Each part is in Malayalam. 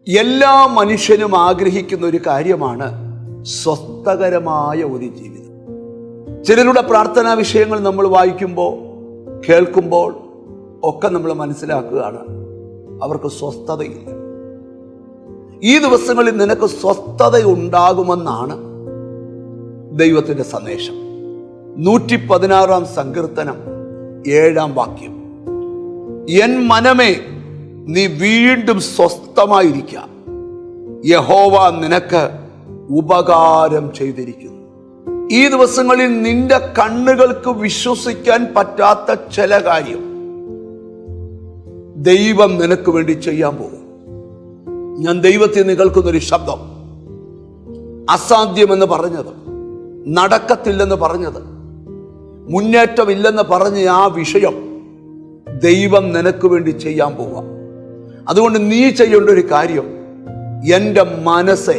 എല്ലാ മനുഷ്യനും ആഗ്രഹിക്കുന്ന ഒരു കാര്യമാണ് സ്വസ്ഥകരമായ ഒരു ജീവിതം. ചിലരുടെ പ്രാർത്ഥനാ വിഷയങ്ങൾ നമ്മൾ വായിക്കുമ്പോൾ കേൾക്കുമ്പോൾ ഒക്കെ നമ്മൾ മനസ്സിലാക്കുകയാണ് അവർക്ക് സ്വസ്ഥതയില്ല. ഈ ദിവസങ്ങളിൽ നിനക്ക് സ്വസ്ഥത ഉണ്ടാകുമെന്നാണ് ദൈവത്തിൻ്റെ സന്ദേശം. 116 സങ്കീർത്തനം 7 വാക്യം, എൻ മനമേ നീ വീണ്ടും സ്വസ്ഥമായിരിക്കുക, യഹോവ നിനക്ക് ഉപകാരം ചെയ്തിരിക്കുന്നു. ഈ ദിവസങ്ങളിൽ നിന്റെ കണ്ണുകൾക്ക് വിശ്വസിക്കാൻ പറ്റാത്ത ചില കാര്യം ദൈവം നിനക്ക് വേണ്ടി ചെയ്യാൻ പോകും. ഞാൻ ദൈവത്തിൽ നിന്ന് കേൾക്കുന്നൊരു ശബ്ദം, അസാധ്യമെന്ന് പറഞ്ഞത്, നടക്കത്തില്ലെന്ന് പറഞ്ഞത്, മുന്നേറ്റമില്ലെന്ന് പറഞ്ഞ ആ വിഷയം ദൈവം നിനക്ക് വേണ്ടി ചെയ്യാൻ പോവാം. അതുകൊണ്ട് നീ ചെയ്യേണ്ട ഒരു കാര്യം, എൻ്റെ മനസ്സെ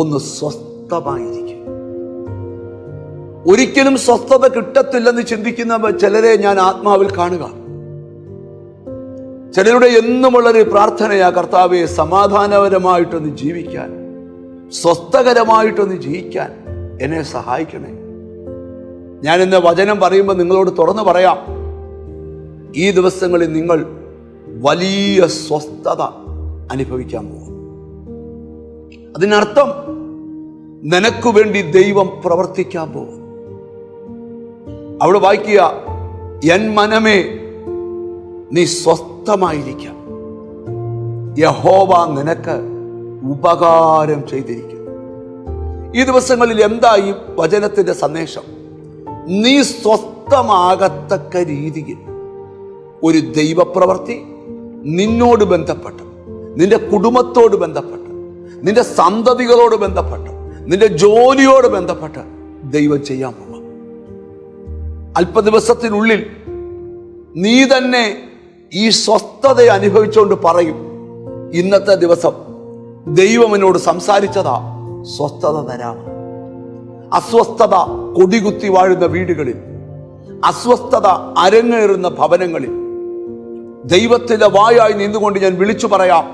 ഒന്ന് സ്വസ്ഥമായിരിക്കും. ഒരിക്കലും സ്വസ്ഥത കിട്ടത്തില്ലെന്ന് ചിന്തിക്കുന്ന ചിലരെ ഞാൻ ആത്മാവിൽ കാണുക. ചിലരുടെ എന്നുമുള്ളൊരു പ്രാർത്ഥനയാ, കർത്താവെ സമാധാനപരമായിട്ടൊന്ന് ജീവിക്കാൻ, സ്വസ്ഥകരമായിട്ടൊന്ന് ജീവിക്കാൻ എന്നെ സഹായിക്കണേ. ഞാൻ ഇന്ന് വചനം പറയുമ്പോൾ നിങ്ങളോട് തുറന്നു പറയാം, ഈ ദിവസങ്ങളിൽ നിങ്ങൾ വലിയ സ്വസ്ഥത അനുഭവിക്കാൻ പോകും. അതിനർത്ഥം നിനക്ക് വേണ്ടി ദൈവം പ്രവർത്തിക്കാൻ പോകും. അവിടെ വായിക്കുക, എൻ മനമേ നീ സ്വസ്ഥമായിരിക്കാം, യഹോവ നിനക്ക് ഉപകാരം ചെയ്തിരിക്കുന്നു. ഈ ദിവസങ്ങളിൽ എന്താ ഈ വചനത്തിന്റെ സന്ദേശം? നീ സ്വസ്ഥമാകത്തക്ക രീതിയിൽ ഒരു ദൈവപ്രവൃത്തി നിന്നോട് ബന്ധപ്പെട്ട്, നിന്റെ കുടുംബത്തോട് ബന്ധപ്പെട്ട്, നിന്റെ സന്തതികളോട് ബന്ധപ്പെട്ട്, നിന്റെ ജോലിയോട് ബന്ധപ്പെട്ട് ദൈവം ചെയ്യാൻ പോവാം. അല്പദിവസത്തിനുള്ളിൽ നീ തന്നെ ഈ സ്വസ്ഥത അനുഭവിച്ചുകൊണ്ട് പറയും, ഇന്നത്തെ ദിവസം ദൈവം എന്നോട് സംസാരിച്ചതാ, സ്വസ്ഥത തരാം. അസ്വസ്ഥത കൊടികുത്തി വാഴുന്ന വീടുകളിൽ, അസ്വസ്ഥത അരങ്ങേറുന്ന ഭവനങ്ങളിൽ ദൈവത്തിന്റെ വായായി നിന്നുകൊണ്ട് ഞാൻ വിളിച്ചു പറയാം,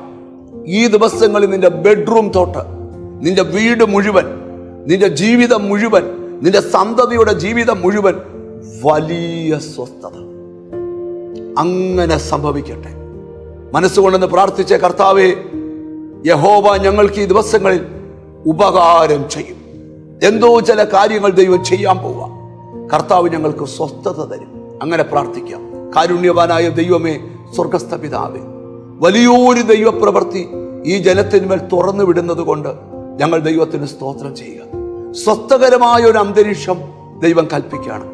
ഈ ദിവസങ്ങളിൽ നിന്റെ ബെഡ്റൂം തൊട്ട് നിന്റെ വീട് മുഴുവൻ, നിന്റെ ജീവിതം മുഴുവൻ, നിന്റെ സന്തതിയുടെ ജീവിതം മുഴുവൻ വലിയ സ്വസ്ഥത അങ്ങനെ സംഭവിക്കട്ടെ. മനസ്സുകൊണ്ടെന്ന് പ്രാർത്ഥിച്ച കർത്താവേ, യഹോവ ഞങ്ങൾക്ക് ഈ ദിവസങ്ങളിൽ ഉപകാരം ചെയ്യും. എന്തോ ചില കാര്യങ്ങൾ ദൈവം ചെയ്യാൻ പോവുക. കർത്താവ് ഞങ്ങൾക്ക് സ്വസ്ഥത തരും. അങ്ങനെ പ്രാർത്ഥിക്കാം. കാരുണ്യവാനായ ദൈവമേ, സ്വർഗസ്ഥ പിതാവേ, വലിയൊരു ദൈവപ്രവൃത്തി ഈ ജനത്തിന്മേൽ തുറന്നു വിടുന്നത് കൊണ്ട് ഞങ്ങൾ ദൈവത്തിന് സ്തോത്രം ചെയ്യുക. സ്വസ്ഥകരമായ ഒരു അന്തരീക്ഷം ദൈവം കൽപ്പിക്കണം.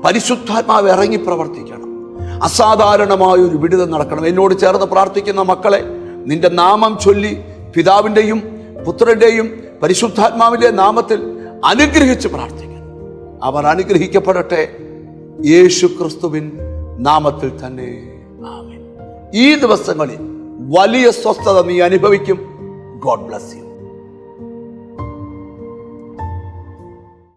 പരിശുദ്ധാത്മാവ് ഇറങ്ങി പ്രവർത്തിക്കണം. അസാധാരണമായ ഒരു വിടുതൽ നടക്കണം. എന്നോട് ചേർന്ന് പ്രാർത്ഥിക്കുന്ന മക്കളെ നിന്റെ നാമം ചൊല്ലി പിതാവിൻ്റെയും പുത്രൻ്റെയും പരിശുദ്ധാത്മാവിൻ്റെ നാമത്തിൽ അനുഗ്രഹിച്ച് പ്രാർത്ഥിക്കണം. അവർ അനുഗ്രഹിക്കപ്പെടട്ടെ, യേശു ക്രിസ്തുവിൻ നാമത്തിൽ തന്നെ. ആമേൻ. ഈ ദിവസങ്ങളിൽ വലിയ സ്വസ്ഥത നീ അനുഭവിക്കും. God bless you.